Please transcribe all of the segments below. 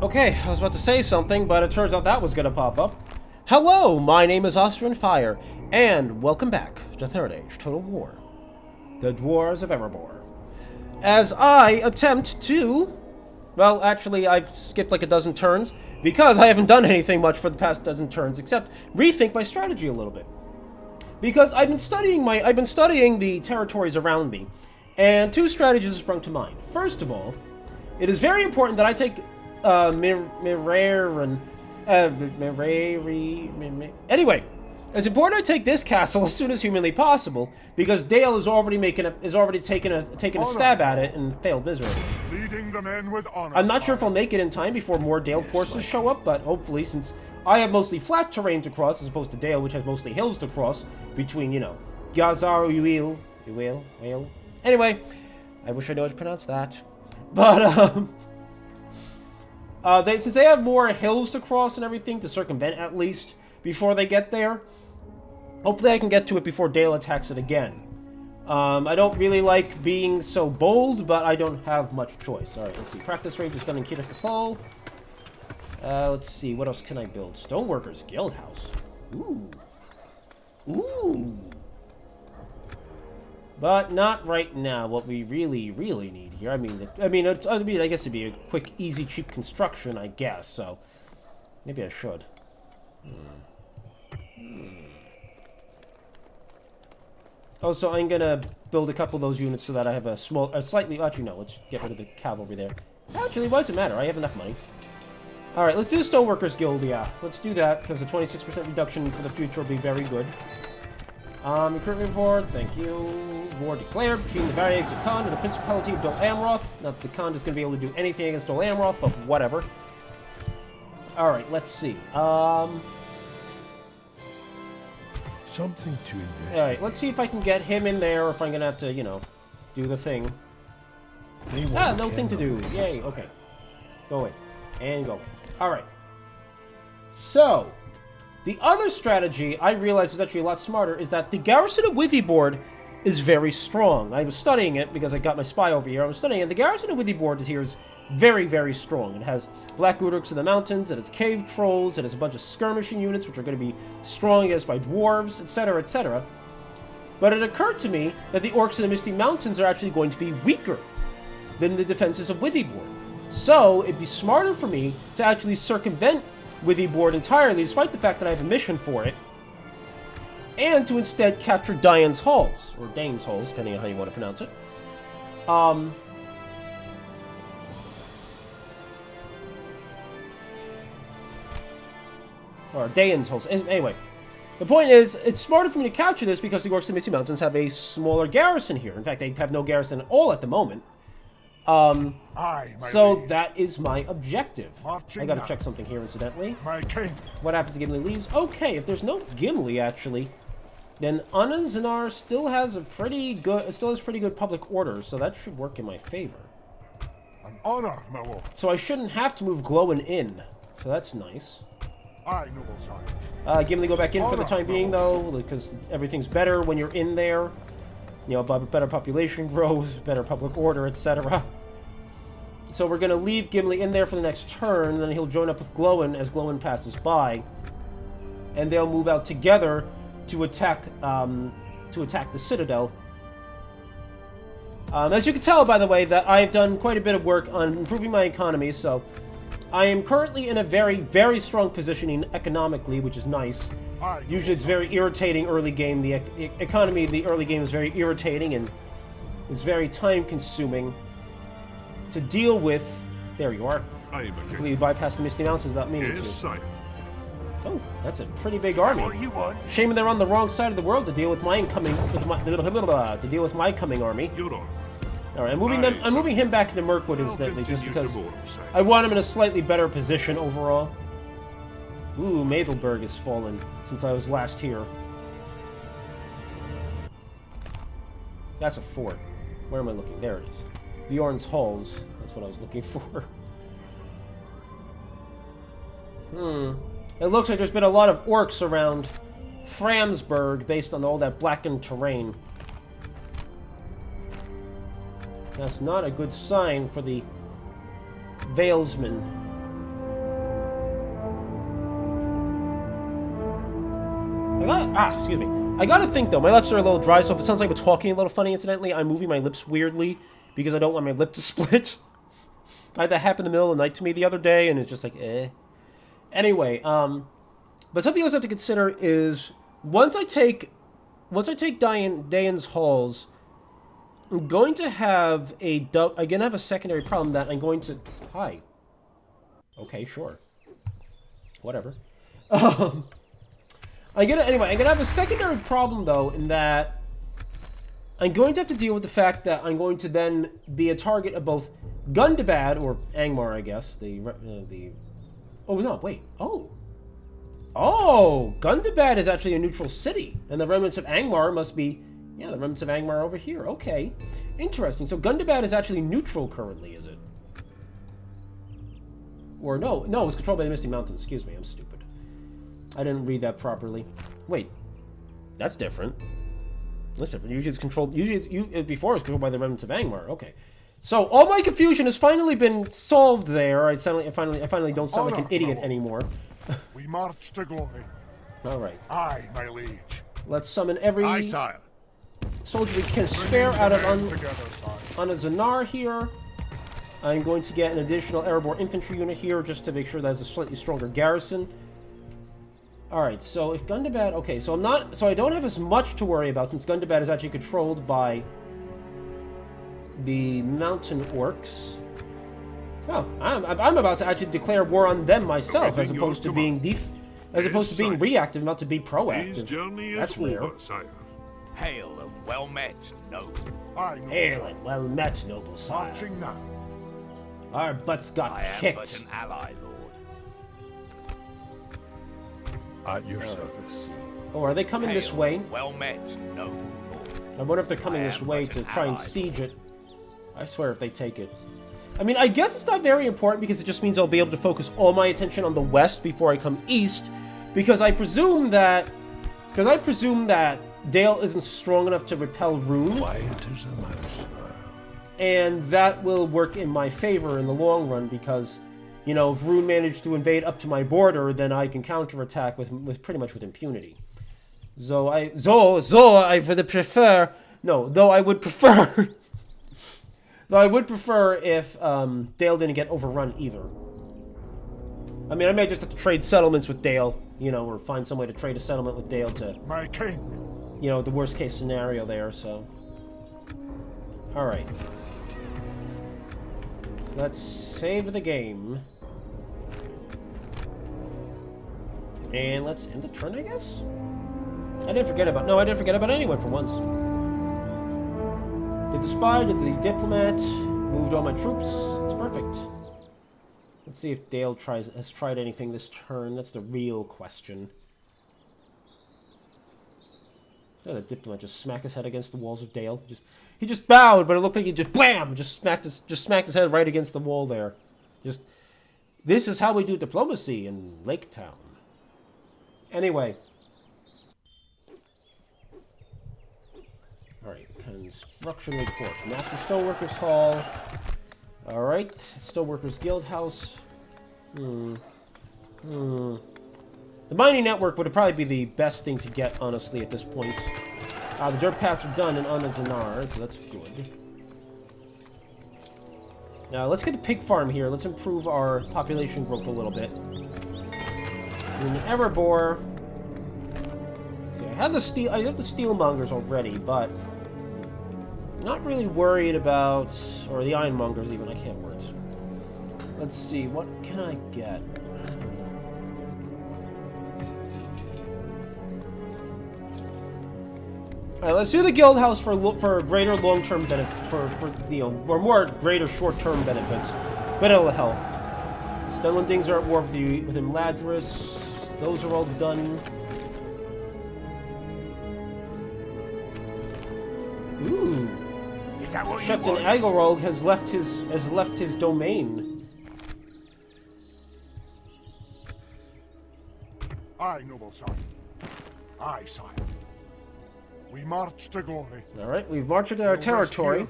Okay, I was about to say something, but it turns out that was gonna pop up. Hello, my name is Austrian Fire, and welcome back to Third Age Total War. The Dwarves of Erebor. As I attempt to... Well, actually, I've skipped like a dozen turns, because I haven't done anything much for the past dozen turns, except rethink my strategy a little bit. Because I've been studying the territories around me, and two strategies have sprung to mind. First of all, it is very important that I take anyway, it's important I take this castle as soon as humanly possible because Dale is already taking a stab at it and failed miserably. Leading the men with honor. I'm not sure if I'll make it in time before more Dale forces show up, but hopefully, since I have mostly flat terrain to cross as opposed to Dale, which has mostly hills to cross between, you know, Gazar Uil. Anyway, I wish I knew how to pronounce that, but since they have more hills to cross and everything to circumvent at least before they get there, hopefully I can get to it before Dale attacks it again. I don't really like being so bold, but I don't have much choice. Alright, let's see. Practice range is done in Kirith Fall. Let's see. What else can I build? Stoneworkers Guild House. Ooh. Ooh. But not right now. What we really need here. I guess it'd be a quick, easy, cheap construction, I guess. So maybe I should. Also, I'm gonna build a couple of those units so that I have a slightly. Actually, no. Let's get rid of the cavalry there. Actually, why does it matter? I have enough money. All right, let's do the Stoneworkers Guild. Yeah, let's do that because the 26% reduction for the future will be very good. Recruitment report, thank you. War declared between the Variags of Khan and the Principality of Dol Amroth. Not that the Khan is going to be able to do anything against Dol Amroth, but whatever. Alright, let's see. Something to invest. Alright, let's see if I can get him in there or if I'm going to have to, you know, do the thing. No thing to do. Yay, okay. Go away. And go away. Alright. So... the other strategy I realized is actually a lot smarter is that the garrison of Withyboard is very strong. I was studying it because I got my spy over here. I was studying it. The garrison of Withyboard here is very, very strong. It has Black Udurks in the mountains, it has cave trolls, it has a bunch of skirmishing units which are going to be strong against by dwarves, etc., etc. But it occurred to me that the orcs in the Misty Mountains are actually going to be weaker than the defenses of Withyboard. So it'd be smarter for me to actually circumvent Withyboard entirely, despite the fact that I have a mission for it, and to instead capture DAIN'S Halls, or DAIN'S Halls, depending on how you want to pronounce it. Or DAIN'S Halls. Anyway, the point is, it's smarter for me to capture this because the orcs in the Misty Mountains have a smaller garrison here. In fact, they have no garrison at all at the moment. So that is my objective. I gotta check something here, incidentally. My king. What happens if Gimli leaves? Okay, if there's no Gimli, actually, then Anazanar still has pretty good public order, so that should work in my favor. An honor, my lord. So I shouldn't have to move Glowin in, so that's nice. Aye, noble sire. Gimli go back in for the time being, though, because everything's better when you're in there. You know, better population growth, better public order, etc. So we're going to leave Gimli in there for the next turn, and then he'll join up with Glowin as Glowin passes by. And they'll move out together to attack the Citadel. As you can tell, by the way, that I've done quite a bit of work on improving my economy, so I am currently in a very, very strong positioning economically, which is nice. Usually it's very irritating early game. The economy in the early game is very irritating and it's very time-consuming to deal with. There you are. Completely bypass the Misty Mountains without meaning to. Oh, that's a pretty big army. Shame they're on the wrong side of the world to deal with my incoming coming army. All right, I'm moving him back into Mirkwood incidentally, just because I want him in a slightly better position overall. Ooh, Madelberg has fallen since I was last here. That's a fort. Where am I looking? There it is. Bjorn's Halls. That's what I was looking for. It looks like there's been a lot of orcs around Framsburg based on all that blackened terrain. That's not a good sign for the Valesmen. Excuse me. I gotta think, though. My lips are a little dry, so if it sounds like I'm talking a little funny, incidentally, I'm moving my lips weirdly because I don't want my lip to split. I had that happen in the middle of the night to me the other day, and it's just like, eh. Anyway, but something else I have to consider is once I take DAIN'S halls, I'm going to have a secondary problem that I'm going to... Hi. Okay, sure. Whatever. I'm gonna have a secondary problem, though, in that I'm going to have to deal with the fact that I'm going to then be a target of both Gundabad, or Angmar, I guess, oh, no, wait, oh, Gundabad is actually a neutral city, and the remnants of Angmar must be, yeah, the remnants of Angmar over here, okay, interesting, so Gundabad is actually neutral currently, is it? Or no, it's controlled by the Misty Mountains, excuse me, I'm stupid. I didn't read that properly. Wait, that's different. That's different. Usually it's controlled. Before it was controlled by the remnants of Angmar. Okay, so all my confusion has finally been solved. There, I finally don't sound like an idiot anymore. We march to glory. All right. Aye, my liege. Let's summon every soldier we can spare out of Anazanar here. I'm going to get an additional Erebor infantry unit here just to make sure that has a slightly stronger garrison. Alright, so if Gundabad... Okay, so I don't have as much to worry about since Gundabad is actually controlled by the mountain orcs. Oh, I'm about to actually declare war on them myself, as opposed to being reactive, not to be proactive. That's rare. Hail and well met, noble. Hail and well met, noble sire. Our butts got kicked. I am but an ally, lord. At your service. Oh, are they coming this way? Well met, noble lord. I wonder if they're coming this way to try and siege it. I swear if they take it. I mean, I guess it's not very important because it just means I'll be able to focus all my attention on the west before I come east. Because I presume that Dale isn't strong enough to repel Rune. Quiet as a mouse. And that will work in my favor in the long run because, you know, if Rune managed to invade up to my border, then I can counterattack with pretty much with impunity. Though I would prefer if Dale didn't get overrun either. I mean, I may just have to trade settlements with Dale, you know, or find some way to trade a settlement with Dale to, my king. You know, the worst case scenario there. So, all right. Let's save the game. And let's end the turn, I guess? I didn't forget about anyone for once. Did the spy, did the diplomat, moved all my troops. It's perfect. Let's see if Dale has tried anything this turn. That's the real question. Oh, the diplomat just smacked his head against the walls of Dale. He just bowed, but it looked like he just blam, just smacked his head right against the wall there. This is how we do diplomacy in Lake Town. Anyway. Alright, construction report. Master Stoneworkers Hall. Alright, Stoneworkers Guild House. The mining network would probably be the best thing to get, honestly, at this point. The dirt paths are done in Anazanar, so that's good. Now, let's get the pig farm here. Let's improve our population growth a little bit. In Erebor... See, I have the steelmongers already, but... not really worried about... or the ironmongers, even. I can't words. Let's see, what can I get? Alright, let's do the guild house for greater long-term benefit, or more greater short-term benefits, but it'll help. Dunlendings are at war with Imladris. Those are all done. Ooh. Is that what Shepton Agorog has left his domain. Aye, noble sire. Aye, sire. We march to glory. All right, we've marched into our territory.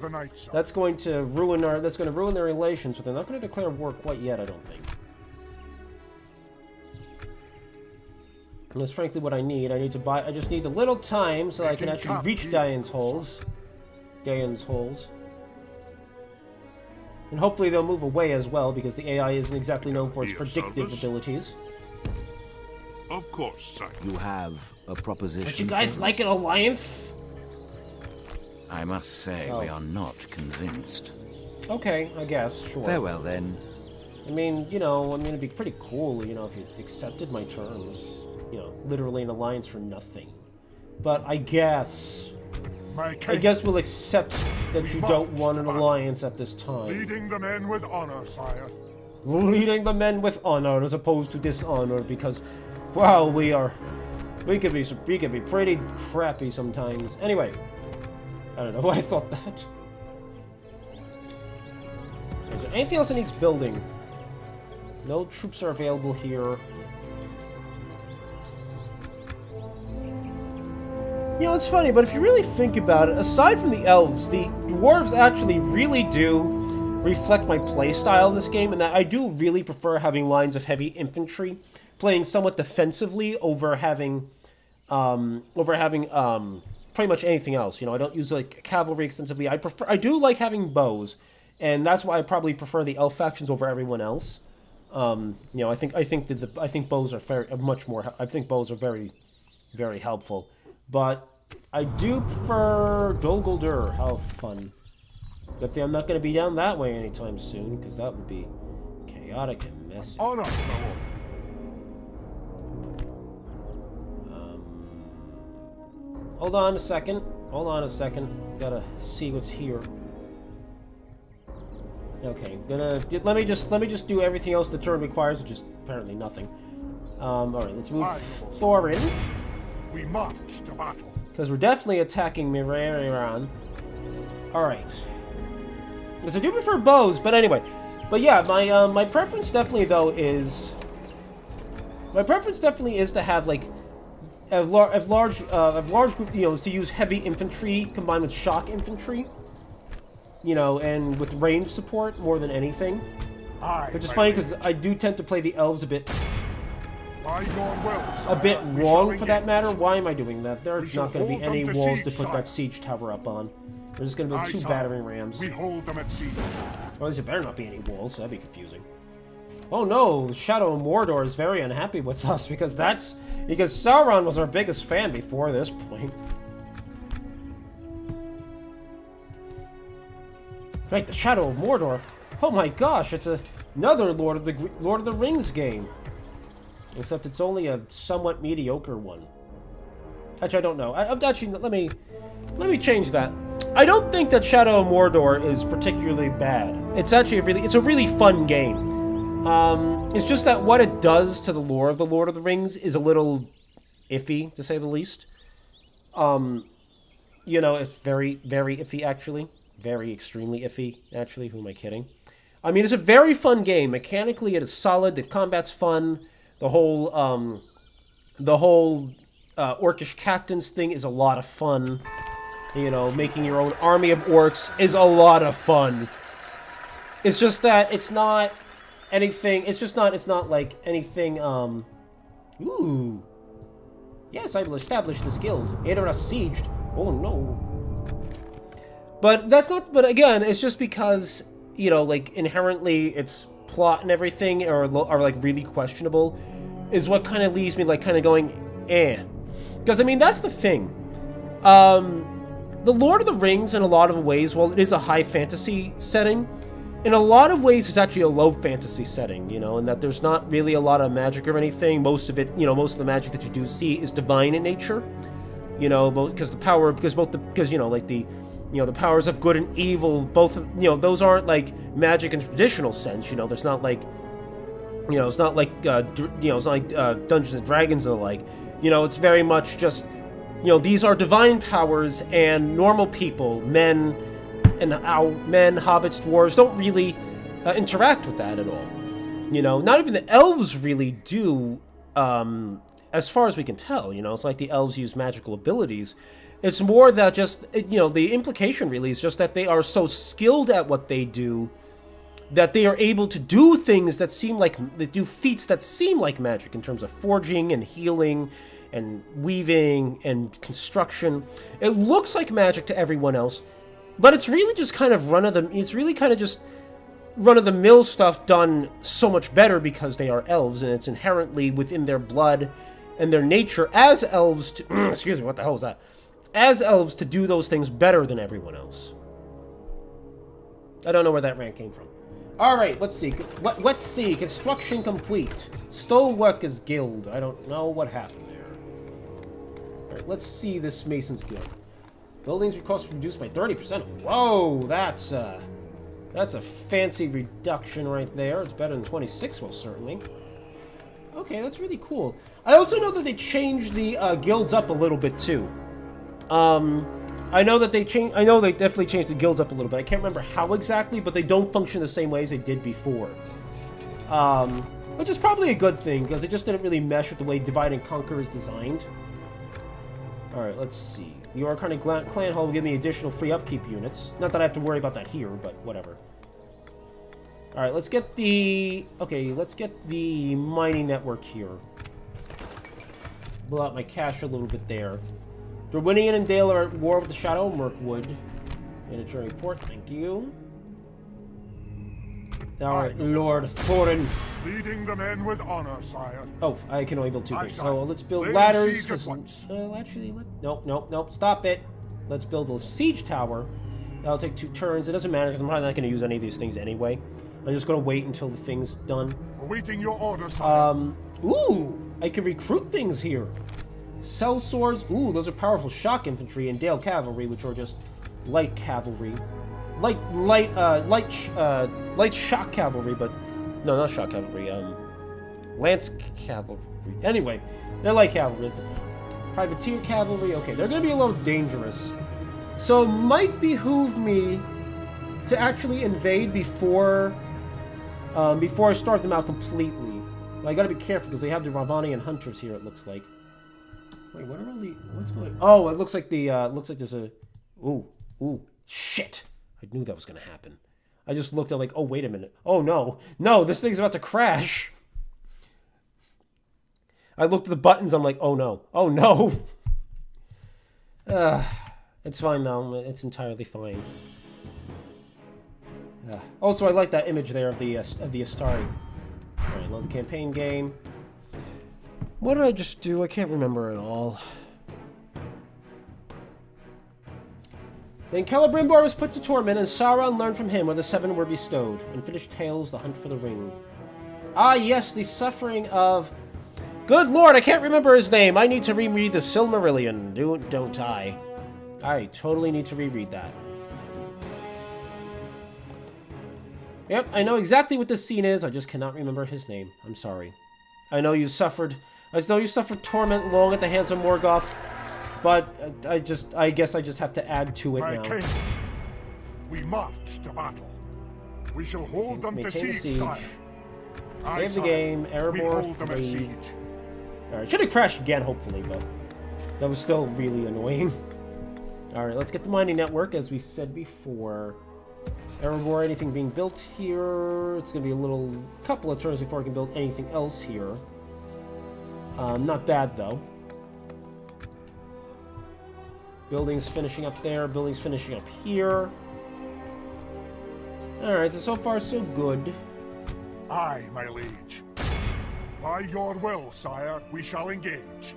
That's going to ruin their relations, but they're not going to declare war quite yet, I don't think. And that's frankly what I need. I need to buy. I just need a little time so I can actually reach DAIN'S holes. DAIN'S holes. And hopefully they'll move away as well, because the AI isn't exactly known for its predictive abilities. Of course, sire. You have a proposition. But you guys like an alliance? I must say, we are not convinced. Okay, I guess, sure. Farewell, then. I mean, you know, I mean, it'd be pretty cool, you know, if you accepted my terms. You know, literally an alliance for nothing. But I guess we'll accept that you don't want an alliance at this time. Leading the men with honor, sire. Leading the men with honor as opposed to dishonor, because, well, we could be pretty crappy sometimes. Anyway, I don't know why I thought that. Is there anything else that needs building? No troops are available here. You know, it's funny, but if you really think about it, aside from the elves, the dwarves actually really do reflect my playstyle in this game, and that I do really prefer having lines of heavy infantry, playing somewhat defensively over having pretty much anything else. You know, I don't use like cavalry extensively. I do like having bows, and that's why I probably prefer the elf factions over everyone else. You know, I think bows are much more. I think bows are very, very helpful. But I do prefer Dol Guldur. How fun. But I'm not going to be down that way anytime soon, because that would be chaotic and messy. Honor, my lord. Hold on a second. Hold on a second. Gotta see what's here. Okay, let me just do everything else the turn requires, which is apparently nothing. Alright, let's move Thorin. We march to battle. Because we're definitely attacking Mirariran. Alright. Because I do prefer bows, but anyway. But yeah, my preference definitely though is... My preference definitely is to have like a large group, you know, is to use heavy infantry combined with shock infantry. You know, and with range support more than anything. Which is funny because I do tend to play the elves a bit wrong for that matter. Why am I doing that? There's not going to be any walls to put that siege tower up on. There's just going to be 2 battering rams. We hold them at siege. Well, there better not be any walls, so that'd be confusing. Oh no, Shadow of Mordor is very unhappy with us because Sauron was our biggest fan before this point. Right, the Shadow of Mordor. Oh my gosh, it's another Lord of the Rings game. Except it's only a somewhat mediocre one. Actually, I don't know. Let me change that. I don't think that Shadow of Mordor is particularly bad. It's actually a really fun game. It's just that what it does to the lore of the Lord of the Rings is a little iffy, to say the least. You know, it's very, very iffy, actually. Very extremely iffy, actually. Who am I kidding? I mean, it's a very fun game. Mechanically, it is solid. The combat's fun. The whole orcish captains thing is a lot of fun. You know, making your own army of orcs is a lot of fun. It's just that it's not anything. It's not like anything. Ooh. Yes, I will establish this guild. Erebor sieged. Oh no. But that's not. But again, it's just because, you know, like inherently its plot and everything are like really questionable, is what kind of leaves me like kind of going, eh. Because I mean that's the thing. The Lord of the Rings, in a lot of ways, while it is a high fantasy setting, in a lot of ways it's actually a low fantasy setting, you know, and that there's not really a lot of magic or anything. Most of it, you know, most of the magic that you do see is divine in nature, you know, because you know, like the powers of good and evil, both, you know, those aren't like magic in traditional sense, you know. There's not like, you know, it's not like, it's not like Dungeons and Dragons and the like. You know, it's very much just, you know, these are divine powers, and normal people, men, hobbits, dwarves, don't really interact with that at all. You know, not even the elves really do, as far as we can tell. You know, it's like the elves use magical abilities. It's more that just, you know, the implication really is just that they are so skilled at what they do that they are able to do things that seem like, they do feats that seem like magic in terms of forging and healing and weaving and construction. It looks like magic to everyone else, but it's really just kind of run-of-the-mill stuff done so much better because they are elves, and it's inherently within their blood and their nature as elves to, excuse me, what the hell is that? As elves to do those things better than everyone else. I don't know where that rant came from. Alright, let's see. Let's see. Construction complete. Stoneworkers Guild. I don't know what happened there. Alright, let's see this Mason's Guild. Buildings cost reduced by 30%. Whoa, that's a fancy reduction right there. It's better than 26, well, certainly. Okay, that's really cool. I also know that they changed the guilds up a little bit, too. I know that they definitely changed the guilds up a little bit. I can't remember how exactly, but they don't function the same way as they did before. Which is probably a good thing, because it just didn't really mesh with the way Divide and Conquer is designed. Alright, let's see. The Oricani Clan Hall will give me additional free upkeep units. Not that I have to worry about that here, but whatever. Alright, let's get the... Okay, let's get the mining network here. Blow out my cash a little bit there. Darwinian and Dale are at war with the Shadow Mirkwood. Miniature report, thank you. Alright, Lord Thorin. Leading the men with honor, sire. Oh, I can only build 2 things. So let's build ladders. Actually, nope, stop it. Let's build a siege tower. That'll take 2 turns. It doesn't matter because I'm probably not going to use any of these things anyway. I'm just going to wait until the thing's done. Awaiting your order, sire. Ooh, I can recruit things here. Cell swords. Ooh, those are powerful shock infantry and Dale cavalry, which are just light cavalry. Light shock cavalry, but no, not shock cavalry. Lance cavalry. Anyway, they're light cavalry. Is the privateer cavalry. Okay, they're gonna be a little dangerous, so it might behoove me to actually invade before I start them out completely. But I gotta be careful because they have the Ravanian hunters here. It looks like. Wait, what are all the... What's going... Oh, it looks like the... looks like there's a... Ooh. Shit. I knew that was going to happen. I just looked at like, oh, wait a minute. Oh, no. No, this thing's about to crash. I looked at the buttons. I'm like, oh, no. Oh, no. It's fine, though. It's entirely fine. Also, I like that image there of the Astari. All right, load the campaign game. What did I just do? I can't remember at all. Then Celebrimbor was put to torment, and Sauron learned from him where the 7 were bestowed, and finished Tales, the hunt for the ring. Ah, yes, the suffering of... Good lord, I can't remember his name. I need to reread the Silmarillion, don't I? I totally need to reread that. Yep, I know exactly what this scene is. I just cannot remember his name. I'm sorry. I know you suffered torment long at the hands of Morgoth, but I guess I just have to add to it now. King, we march to battle. We shall hold them to siege, sire. Save the game, Erebor 3. Alright, should have crashed again, hopefully, but that was still really annoying. Alright, let's get the mining network, as we said before. Erebor, anything being built here? It's going to be a couple of turns before I can build anything else here. Not bad, though. Buildings finishing up there. Buildings finishing up here. Alright, so far so good. Aye, my liege. By your will, sire, we shall engage.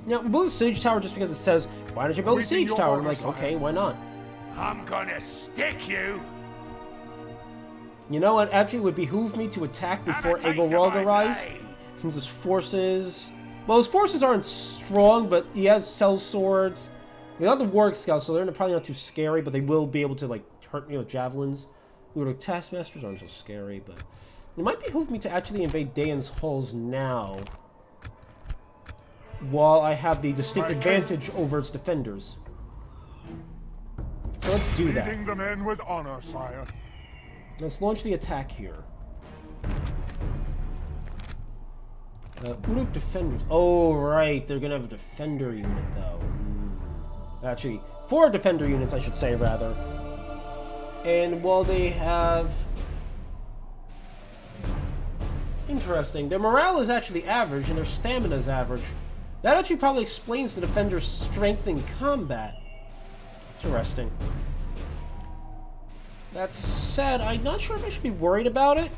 Now, we'll build a siege tower just because it says, why don't you build a siege tower? I'm like, okay, why not? I'm gonna stick you! You know what? Actually, it would behoove me to attack before Erebor arrives. Since his forces... Well, his forces aren't strong, but he has cell swords. They're not the warg scouts, so they're probably not too scary, but they will be able to, like, hurt me with javelins. The taskmasters aren't so scary, but... It might behoove me to actually invade DAIN'S halls now. While I have the distinct advantage over its defenders. So let's do that. Leading the men with honor, sire. Let's launch the attack here. Uruk defenders. Oh, right. They're going to have a defender unit, though. Actually, 4 defender units, I should say, rather. And while they have Interesting. Their morale is actually average, and their stamina is average. That actually probably explains the defender's strength in combat. Interesting. That said, I'm not sure if I should be worried about it.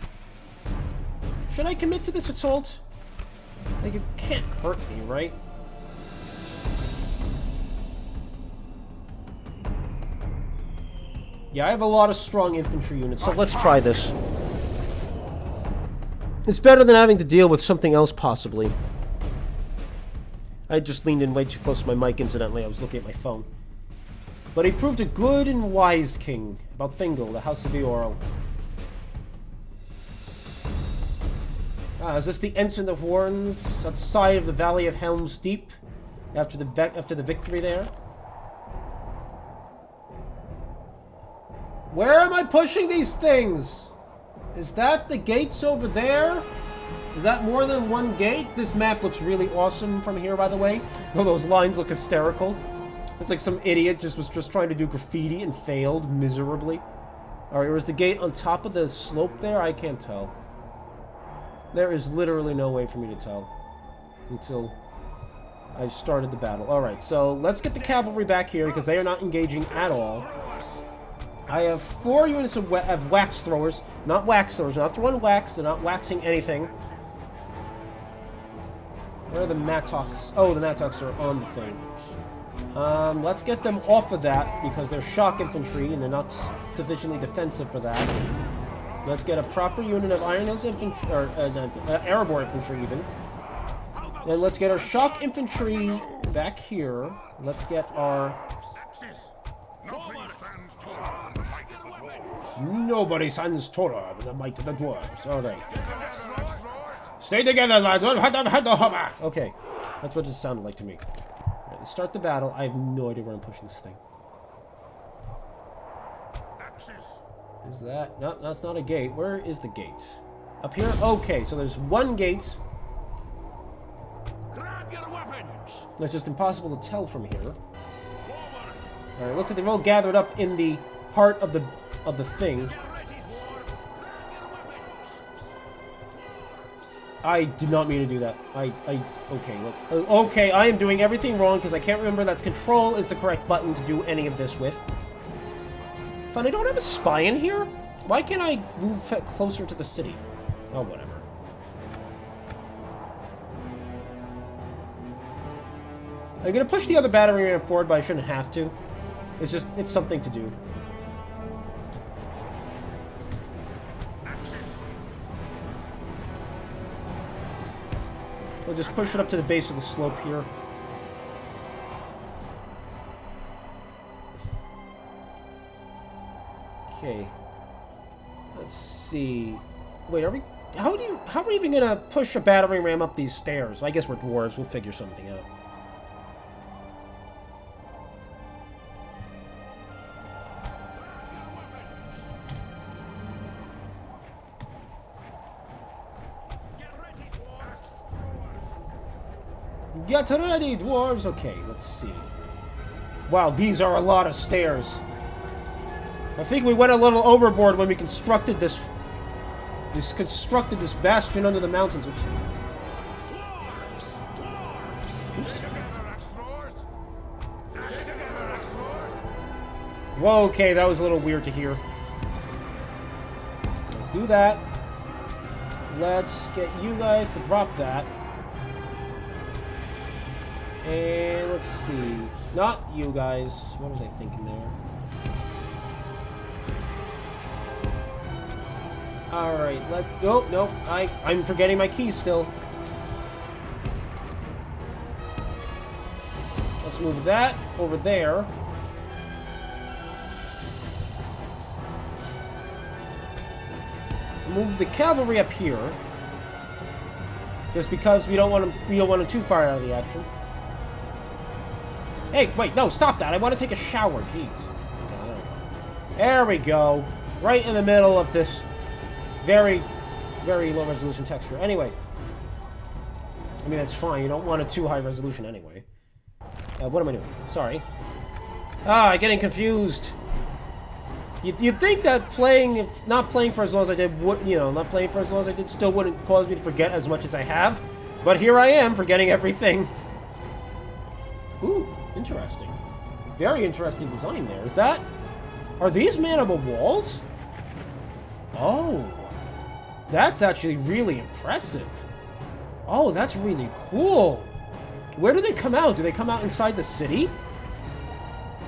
Should I commit to this assault? Like, it can't hurt me, right? Yeah, I have a lot of strong infantry units, so let's try this. It's better than having to deal with something else, possibly. I just leaned in way too close to my mic, incidentally. I was looking at my phone. But he proved a good and wise king. About Thingol, the House of Eorl. Is this the Ensign of Horns outside of the Valley of Helm's Deep? After the victory there? Where am I pushing these things? Is that the gates over there? Is that more than one gate? This map looks really awesome from here, by the way. Oh, those lines look hysterical. It's like some idiot was just trying to do graffiti and failed miserably. Alright, or is the gate on top of the slope there? I can't tell. There is literally no way for me to tell. Until I've started the battle. Alright, so let's get the cavalry back here because they are not engaging at all. I have 4 units of wax throwers. Not wax throwers. They're not throwing wax. They're not waxing anything. Where are the mattocks? Oh, the mattocks are on the thing. Let's get them off of that because they're shock infantry and they're not sufficiently defensive for that. Let's get a proper unit of Iron Hills infantry, or Erebor infantry even. Then let's get our shock infantry back here. Let's get our... Nobody stands taller than the might of the dwarves. Alright. Stay together, lads. Okay. That's what it sounded like to me. Alright, let's start the battle. I have no idea where I'm pushing this thing. Is that... No, that's not a gate. Where is the gate? Up here? Okay, so there's one gate. It's just impossible to tell from here. Alright, looks like they're all gathered up in the heart of the thing. I did not mean to do that. Okay, look. Okay, I am doing everything wrong because I can't remember that control is the correct button to do any of this with. But I don't have a spy in here? Why can't I move closer to the city? Oh, whatever. I'm gonna push the other battery ram forward, but I shouldn't have to. It's just, it's something to do. We'll just push it up to the base of the slope here. Okay. Let's see. Wait, are we... How are we even gonna push a battering ram up these stairs? I guess we're dwarves. We'll figure something out. Get ready, dwarves! Okay, let's see. Wow, these are a lot of stairs. I think we went a little overboard when we constructed this... constructed this bastion under the mountains. Oops. Whoa, okay, that was a little weird to hear. Let's do that. Let's get you guys to drop that. And let's see. Not you guys. What was I thinking there? Alright, nope. I'm forgetting my keys still. Let's move that over there. Move the cavalry up here. Just because we don't want them too far out of the action. Hey, wait, no, stop that. I want to take a shower. Jeez. There we go. Right in the middle of this very, very low resolution texture. Anyway. I mean, that's fine. You don't want a too high resolution anyway. What am I doing? Sorry. I'm getting confused. You'd think that not playing for as long as I did, not playing for as long as I did still wouldn't cause me to forget as much as I have. But here I am, forgetting everything. Ooh, interesting. Very interesting design there. Are these man-able walls? Oh. That's actually really impressive. Oh, that's really cool. Where do they come out? Do they come out inside the city?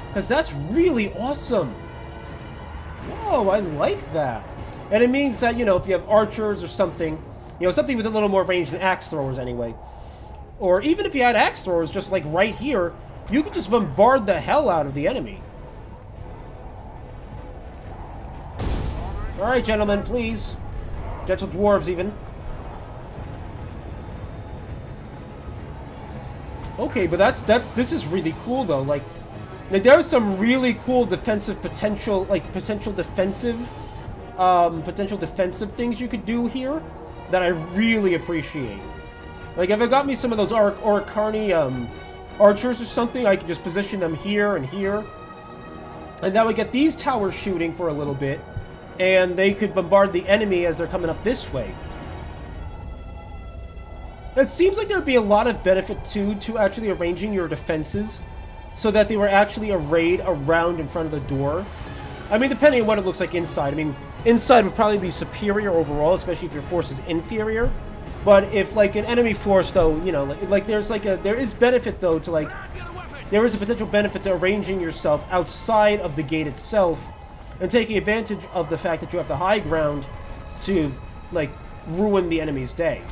Because that's really awesome. Whoa, I like that. And it means that, if you have archers or something, something with a little more range than axe throwers anyway. Or even if you had axe throwers just like right here, you could just bombard the hell out of the enemy. Alright, gentlemen, please. Gentle dwarves, even. Okay, but this is really cool, though. Like, there's some really cool defensive potential defensive things you could do here that I really appreciate. Like, if it got me some of those Orakarni archers or something, I could just position them here and here. And that would get these towers shooting for a little bit, and they could bombard the enemy as they're coming up this way. It seems like there would be a lot of benefit, too, to actually arranging your defenses so that they were actually arrayed around in front of the door. I mean, depending on what it looks like inside. I mean, inside would probably be superior overall, especially if your force is inferior. But if, like, an enemy force, though, there is benefit, though, to, there is a potential benefit to arranging yourself outside of the gate itself and taking advantage of the fact that you have the high ground to, ruin the enemy's day.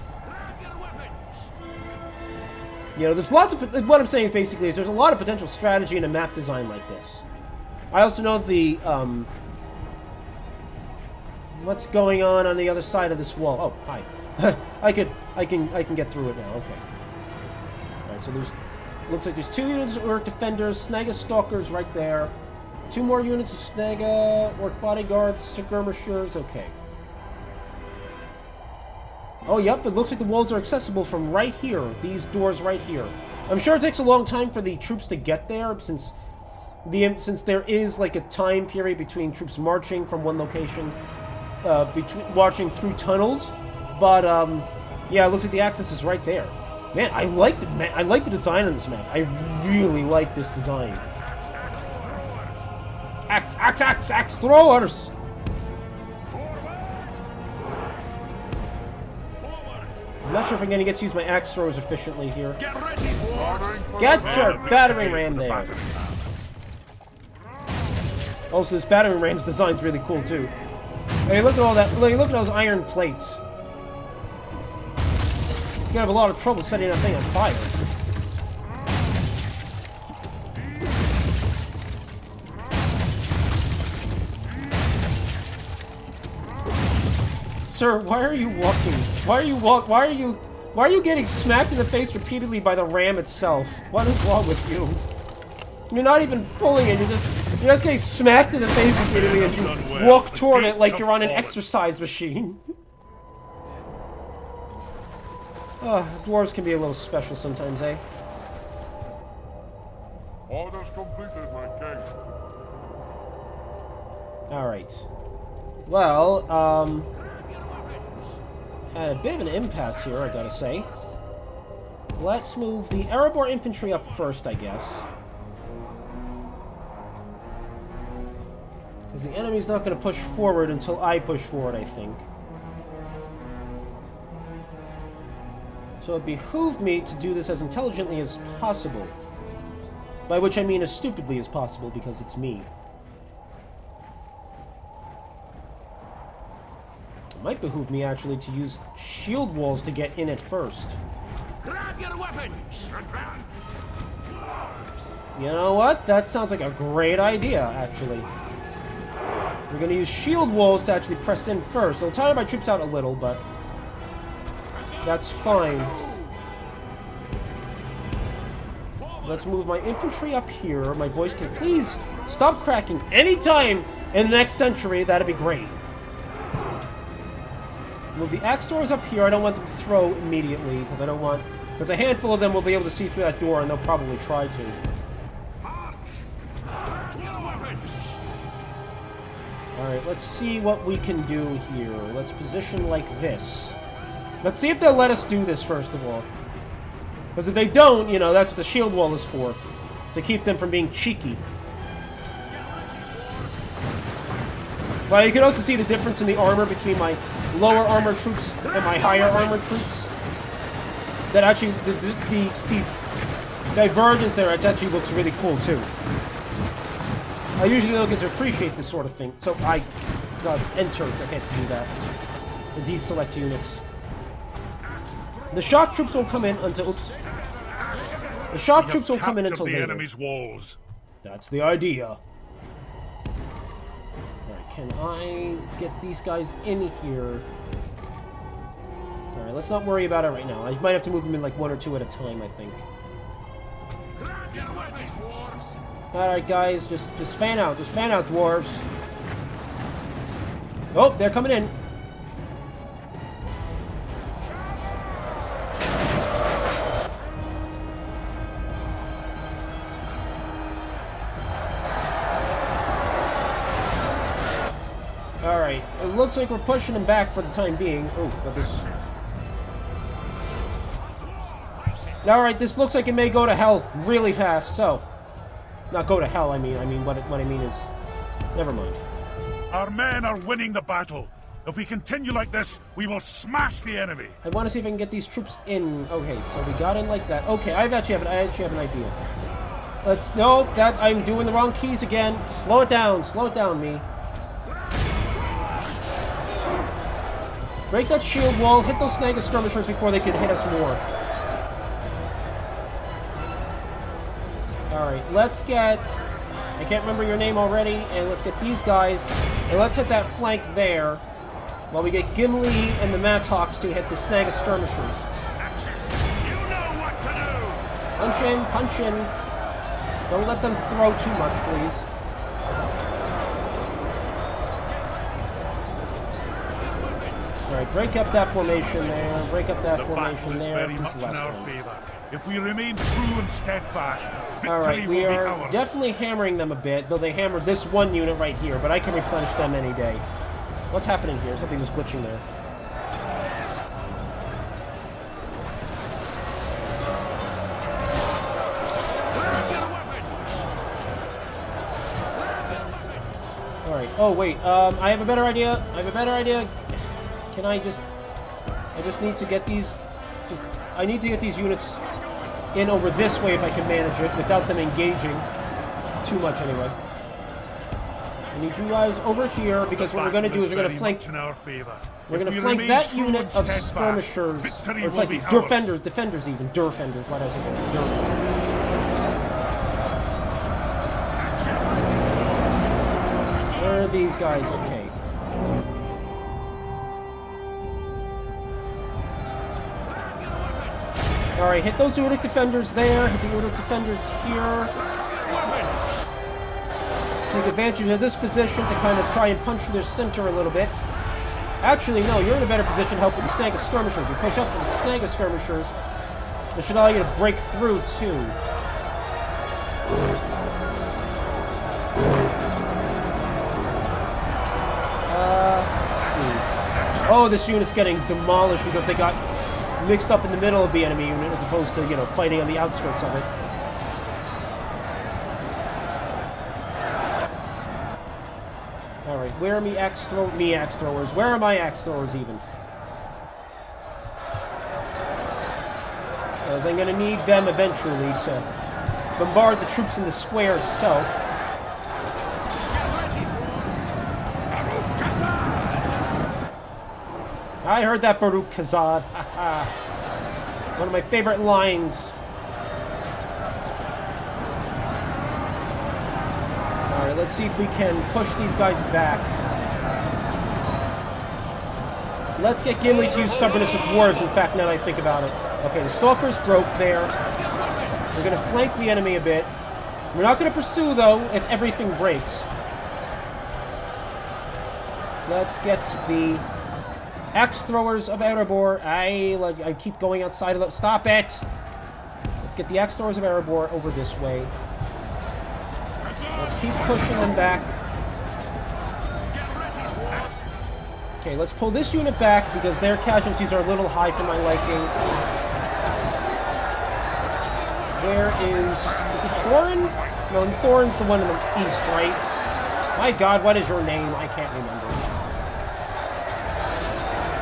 There's lots of... What I'm saying, basically, is there's a lot of potential strategy in a map design like this. I also know the, what's going on the other side of this wall? Oh, hi. I can get through it now. Okay. Alright, so looks like there's 2 units of Orc defenders, Snaga stalkers right there. 2 more units of Snaga, Orc bodyguards, skirmishers. Okay. Oh, yep, it looks like the walls are accessible from right here. These doors right here. I'm sure it takes a long time for the troops to get there, since there is, a time period between troops marching from one location, marching through tunnels. But, yeah, it looks like the access is right there. Man, I like the design on this map. I really like this design. Axe throwers! I'm not sure if I'm going to get to use my axe throwers efficiently here. Get your battering ram there. Also, this battering ram's design's really cool, too. Hey, look at all that. Look at those iron plates. You're gonna have a lot of trouble setting that thing on fire. Sir, why are you walking? Why are you getting smacked in the face repeatedly by the ram itself? What is wrong with you? You're not even pulling it, you're just getting smacked in the face repeatedly as you walk toward it like you're on an exercise machine. Dwarves can be a little special sometimes, eh? Orders completed, my king. Alright. Well, had a bit of an impasse here, I gotta say. Let's move the Erebor infantry up first, I guess. Because the enemy's not gonna push forward until I push forward, I think. So it behooved me to do this as intelligently as possible. By which I mean as stupidly as possible, because it's me. It might behoove me, actually, to use shield walls to get in at first. Grab your weapons! Advance! You know what? That sounds like a great idea, actually. We're going to use shield walls to actually press in first. It'll tire my troops out a little, but that's fine. Let's move my infantry up here. My voice can please stop cracking anytime in the next century. That'd be great. Move the axe throwers up here. I don't want them to throw immediately because I don't want... Because a handful of them will be able to see through that door and they'll probably try to. Alright, let's see what we can do here. Let's position like this. Let's see if they'll let us do this, first of all. Because if they don't, you know, that's what the shield wall is for. To keep them from being cheeky. Well, you can also see the difference in the armor between my lower armor troops and my higher armor troops. That actually, the divergence there, it actually looks really cool, too. I usually don't get to appreciate this sort of thing. So no, it's enter. I can't do that. The deselect units. The shock troops won't come in until... Oops. The shock troops won't come in until later. Enemy's walls. That's the idea. Alright, can I get these guys in here? Alright, let's not worry about it right now. I might have to move them in like 1 or 2 at a time, I think. Alright, guys, just fan out. Just fan out, dwarves. Oh, they're coming in. Alright, it looks like we're pushing them back for the time being. Oh, but this... Alright, this looks like it may go to hell really fast, so... Not go to hell, I mean, what I mean is... Never mind. Our men are winning the battle. If we continue like this, we will smash the enemy. I want to see if I can get these troops in. Okay, so we got in like that. Okay, I actually have an idea. No, I'm doing the wrong keys again. Slow it down, me. Break that shield wall, hit those snag skirmishers before they can hit us more. Alright, let's get... I can't remember your name already, and let's get these guys, and let's hit that flank there, while we get Gimli and the Mattox to hit the snag skirmishers. You know what to do! Punch in. Don't let them throw too much, please. Alright, break up that formation there, break up that formation there. Very much in our favor. If we remain true and steadfast, victory Alright, we will be are ours. definitely hammering them a bit, though they hammered this one unit right here, but I can replenish them any day. What's happening here? Something was glitching there. Alright, oh wait, I have a better idea. Can I just need to get these... I need to get these units in over this way if I can manage it, without them engaging too much anyway. I need you guys over here, because what we're going to do is we're going to flank... We're going to flank that unit of skirmishers, or it's like defenders even, defenders, why did I say that? Where are these guys? Okay. Alright, hit those Uruk defenders there, hit the Uruk defenders here. Take advantage of this position to kind of try and punch through their center a little bit. Actually, no, you're in a better position to help with the snag of skirmishers. You push up with the snag of skirmishers. That should allow you to break through, too. Let's see. Oh, this unit's getting demolished because they got mixed up in the middle of the enemy unit as opposed to, you know, fighting on the outskirts of it. Alright, where are me axe throwers? Where are my axe throwers even? Because I'm gonna need them eventually to bombard the troops in the square itself. I heard that, Baruch Kazad. One of my favorite lines. Alright, let's see if we can push these guys back. Let's get Gimli to use stubbornness with dwarves, in fact, now that I think about it. Okay, the stalkers broke there. We're going to flank the enemy a bit. We're not going to pursue, though, if everything breaks. Let's get the axe throwers of Erebor. I keep going outside of the... Stop it! Let's get the axe throwers of Erebor over this way. Let's keep pushing them back. Okay, let's pull this unit back because their casualties are a little high for my liking. Where is it Thorin? No, Thorin's the one in the east, right? My god, what is your name? I can't remember.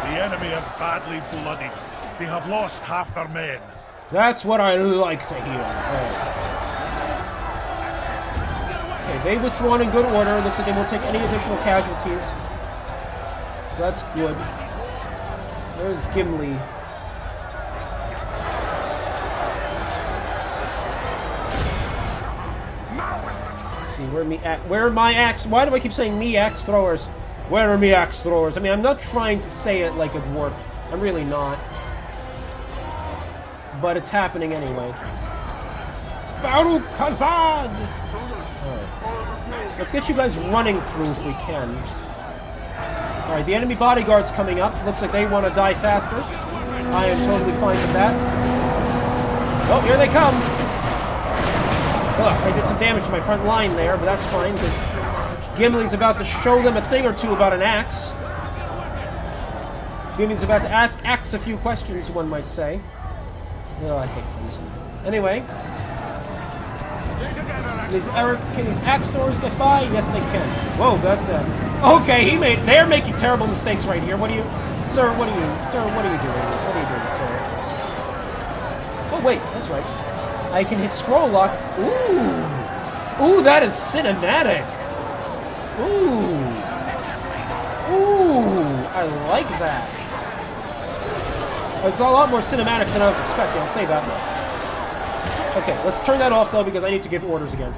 The enemy are badly bloodied. They have lost half their men. That's what I like to hear. Right. Okay, they've withdrawn in good order. Looks like they won't take any additional casualties. So that's good. There's Gimli. Let's see, where are my axe? Why do I keep saying me axe throwers? Where are me axe throwers? I mean, I'm not trying to say it like a dwarf. I'm really not. But it's happening anyway. Farouk Hazad! Alright. Let's get you guys running through if we can. Alright, the enemy bodyguard's coming up. Looks like they want to die faster. I am totally fine with that. Oh, here they come! Ugh, I did some damage to my front line there, but that's fine, because Gimli's about to show them a thing or two about an axe. Gimli's about to ask a few questions, one might say. Oh, I hate those. Anyway. Can these axe throwers get by? Yes, they can. Whoa, that's okay, they're making terrible mistakes right here. What are you doing? Sir, what are you doing, sir? Oh, wait, that's right. I can hit scroll lock. Ooh. Ooh, that is cinematic. Ooh. Ooh, I like that. It's a lot more cinematic than I was expecting, I'll say that much. Okay, let's turn that off, though, because I need to give orders again.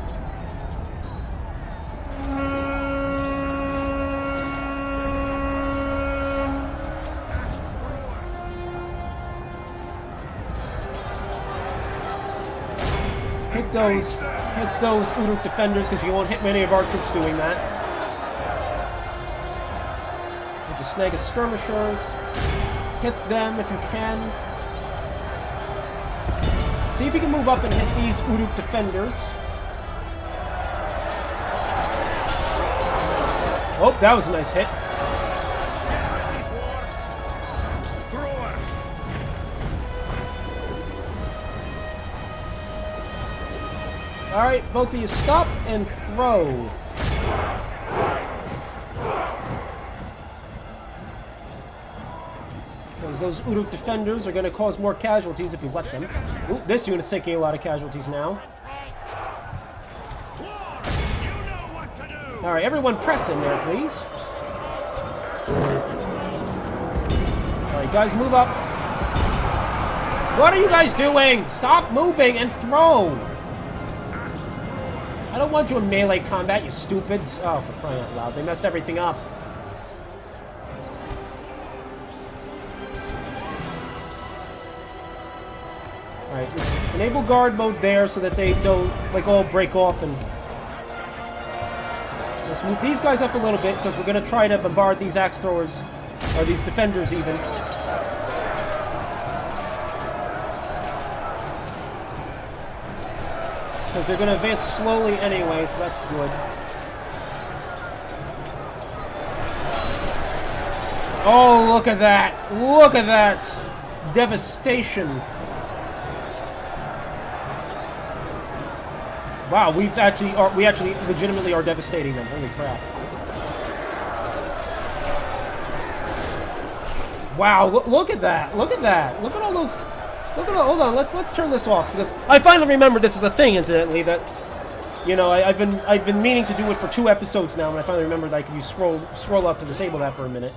Hit those Uruk defenders, because you won't hit many of our troops doing that. We'll just snag a skirmishers. Hit them if you can. See if you can move up and hit these Uruk defenders. Oh, that was a nice hit. Alright, both of you stop and throw. Those Uruk defenders are going to cause more casualties if you let them. Ooh, this unit's taking a lot of casualties now. Alright, everyone press in there, please. Alright, guys, move up. What are you guys doing? Stop moving and throw! I don't want you in melee combat, you stupids. Oh, for crying out loud. They messed everything up. Alright, enable guard mode there so that they don't, like, all break off and... Let's move these guys up a little bit, because we're going to try to bombard these axe throwers, or these defenders even. Because they're going to advance slowly anyway, so that's good. Oh, look at that! Look at that! Devastation! Wow, we actually legitimately are devastating them. Holy crap. Wow, look at that. Look at that. Look at all those... hold on, let's turn this off, because I finally remembered this is a thing, incidentally, that, you know, I've been meaning to do it for 2 episodes now, and I finally remembered that I could use scroll up to disable that for a minute.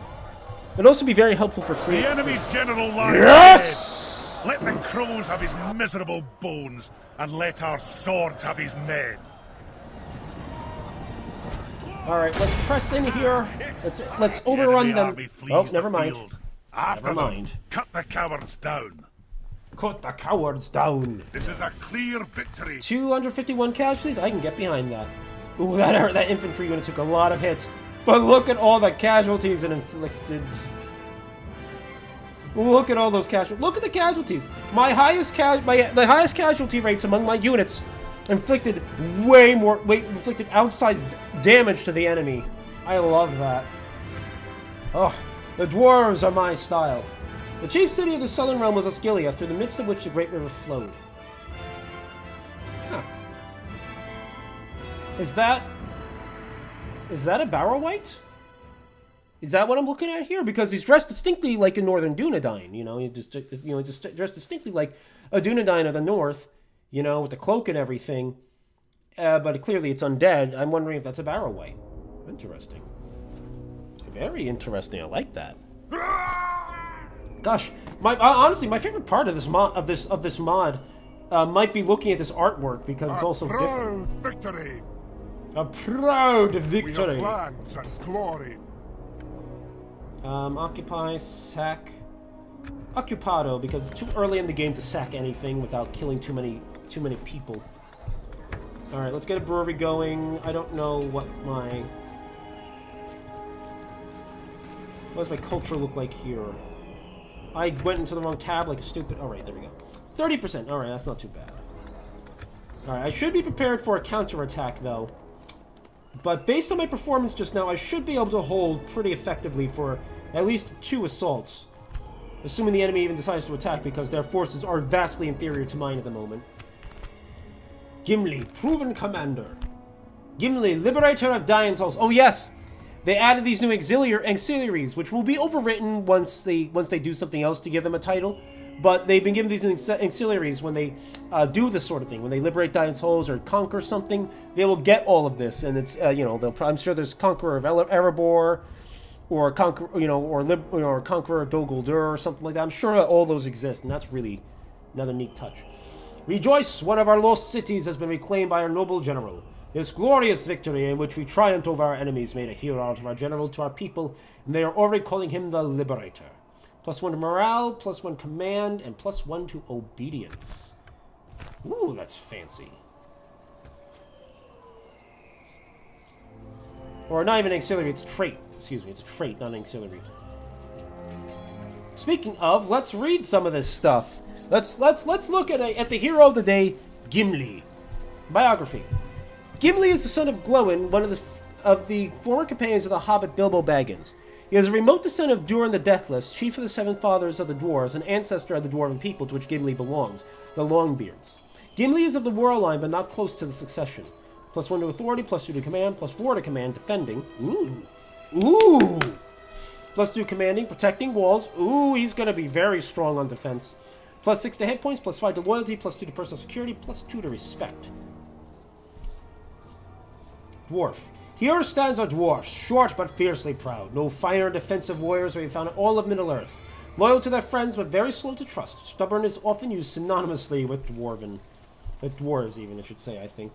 It'd also be very helpful for creating... The enemy general lies Yes! dead. Let the crows have his miserable bones, and let our swords have his men. Alright, let's press in here. Let's overrun them. Oh, never mind. After Never mind. them, cut the cowards down. Cut the cowards down. This is a clear victory. 251 casualties? I can get behind that. Ooh, that infantry unit took a lot of hits. But look at all the casualties it inflicted. Look at all those casualties. Look at the casualties. The highest casualty rates among my units inflicted inflicted outsized damage to the enemy. I love that. Oh, The dwarves are my style. The chief city of the southern realm was Osgiliath, through the midst of which the great river flowed. Huh. Is that a Barrow-wight? Is that what I'm looking at here? Because he's dressed distinctly like a northern Dunedain, you know? He's dressed distinctly like a Dunedain of the north, you know, with the cloak and everything. But clearly it's undead. I'm wondering if that's a Barrow-wight. Interesting. Very interesting. I like that. Gosh, honestly, my favorite part of this mod might be looking at this artwork because it's also different. Victory! A proud We victory. have lands and glory. Occupy, sack, occupado, because it's too early in the game to sack anything without killing too many people. All right, let's get a brewery going. I don't know what does my culture look like here? I went into the wrong tab like a stupid. All right, there we go. 30%. All right, that's not too bad. All right, I should be prepared for a counterattack though. But based on my performance just now, I should be able to hold pretty effectively for at least 2 assaults. Assuming the enemy even decides to attack, because their forces are vastly inferior to mine at the moment. Gimli, proven commander. Gimli, liberator of DAIN'S. Oh yes! They added these new auxiliaries, which will be overwritten once they do something else to give them a title. But they've been given these auxiliaries when they do this sort of thing. When they liberate DAIN'S or conquer something, they will get all of this. And it's, you know, I'm sure there's Conqueror of Erebor, or Conqueror of Dol Guldur, or something like that. I'm sure all those exist, and that's really another neat touch. Rejoice! One of our lost cities has been reclaimed by our noble general. This glorious victory in which we triumphed over our enemies made a hero out of our general to our people, and they are already calling him the Liberator. +1 to morale, +1 command, and +1 to obedience. Ooh, that's fancy. Or not even an auxiliary, it's a trait. Excuse me, it's a trait, not an auxiliary. Speaking of, let's read some of this stuff. Let's look at the hero of the day, Gimli. Biography. Gimli is the son of Glóin, one of the former companions of the Hobbit Bilbo Baggins. He is a remote descendant of Durin the Deathless, chief of the Seven Fathers of the Dwarves, and ancestor of the Dwarven people to which Gimli belongs, the Longbeards. Gimli is of the royal line, but not close to the succession. +1 to authority, +2 to command, +4 to command, defending. Ooh. Ooh! +2 commanding, protecting walls. Ooh, he's going to be very strong on defense. +6 to hit points, +5 to loyalty, +2 to personal security, +2 to respect. Dwarf. Here stands a dwarf, short but fiercely proud. No finer defensive warriors will be found in all of Middle-earth. Loyal to their friends, but very slow to trust. Stubborn is often used synonymously with dwarven. With dwarves, even, I should say, I think.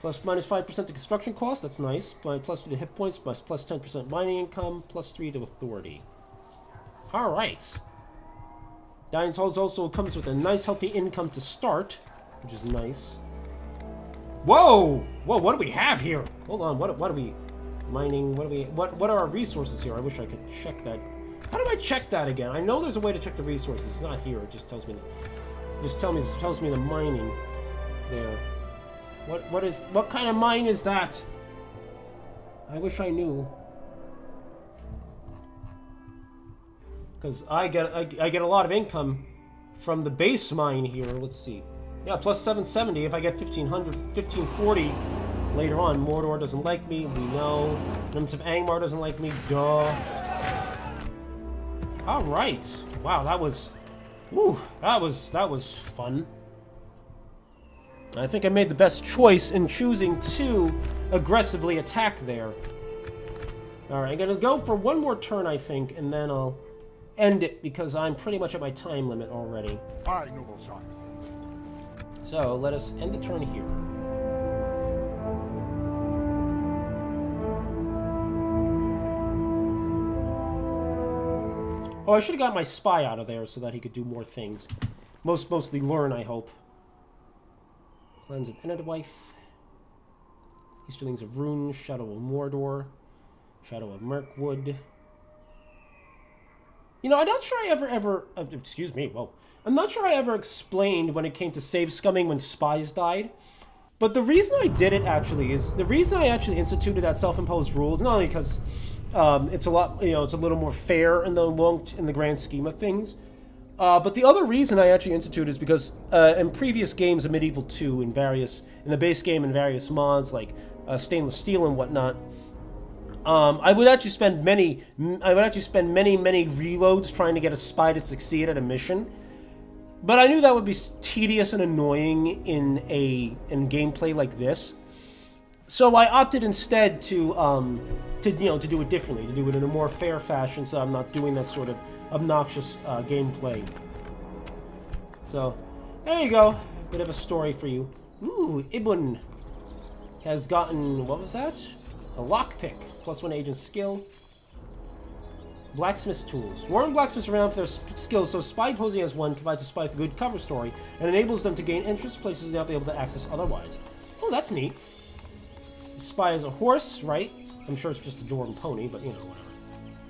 ±5% to construction cost, that's nice. +2 to hit points, +10% mining income, +3 to authority. Alright. DAIN'S also comes with a nice healthy income to start, which is nice. Whoa! Whoa, what do we have here? Hold on, what are we mining? What are our resources here? I wish I could check that. How do I check that again? I know there's a way to check the resources. It's not here. It just tells me tells me the mining there. What kind of mine is that? I wish I knew. Cuz I get a lot of income from the base mine here. Let's see. Yeah, +770 if I get 1500, 1540 later on. Mordor doesn't like me, we know. Knights of Angmar doesn't like me, duh. Alright. Wow, that was fun. I think I made the best choice in choosing to aggressively attack there. Alright, I'm gonna go for one more turn, I think, and then I'll end it because I'm pretty much at my time limit already. Aye, noble son. So, let us end the turn here. Oh, I should have got my spy out of there so that he could do more things. Mostly learn, I hope. Clans of Enedwaith. Easterlings of Rune. Shadow of Mordor. Shadow of Mirkwood. You know, I'm not sure I ever excuse me, whoa. I'm not sure I ever explained when it came to save scumming when spies died. But the reason I did it, actually, is... The reason I actually instituted that self-imposed rule is not only because It's a lot, it's a little more fair in the grand scheme of things. But the other reason I actually instituted is because in previous games of Medieval 2, in the base game and various mods like stainless steel and whatnot, I would actually spend many reloads trying to get a spy to succeed at a mission. But I knew that would be tedious and annoying in gameplay like this. So I opted instead to do it differently, to do it in a more fair fashion, so I'm not doing that sort of obnoxious gameplay. So, there you go. Bit of a story for you. Ooh, Ibun has gotten, what was that? A lockpick. +1 agent skill. Blacksmith's tools. Warring blacksmiths around for their skills, so spy posing as one provides a spy with a good cover story and enables them to gain interest places they'll not be able to access otherwise. Oh, that's neat. The spy is a horse, right? I'm sure it's just a dwarven pony, but whatever.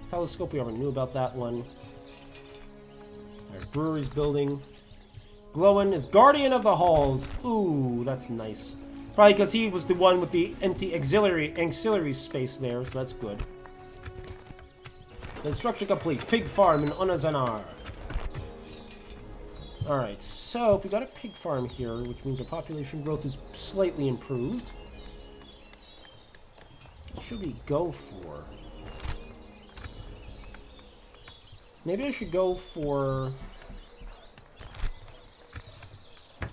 Telescope, we already knew about that one. Alright, brewery's building. Glowin is guardian of the halls. Ooh, that's nice. Probably because he was the one with the empty auxiliary space there, so that's good. Construction complete. Pig farm in Onazanar. Alright, so if we got a pig farm here, which means our population growth is slightly improved. What should we go for? Maybe I should go for...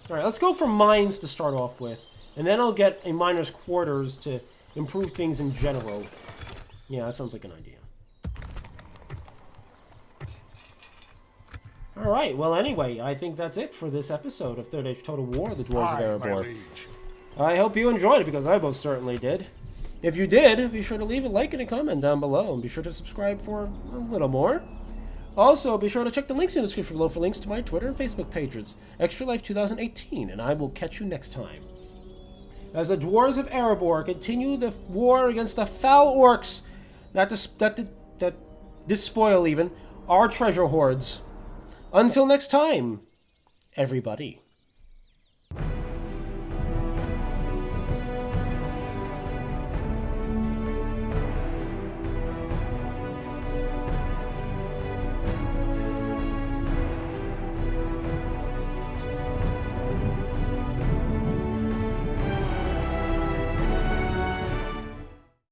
Alright, let's go for mines to start off with. And then I'll get a miner's quarters to improve things in general. Yeah, that sounds like an idea. Alright, well anyway, I think that's it for this episode of Third Age Total War, The Dwarves of Erebor. I hope you enjoyed it, because I most certainly did. If you did, be sure to leave a like and a comment down below, and be sure to subscribe for a little more. Also, be sure to check the links in the description below for links to my Twitter and Facebook pages, Extra Life 2018, and I will catch you next time. As the Dwarves of Erebor continue the war against the foul orcs that despoil even our treasure hoards. Until next time, everybody.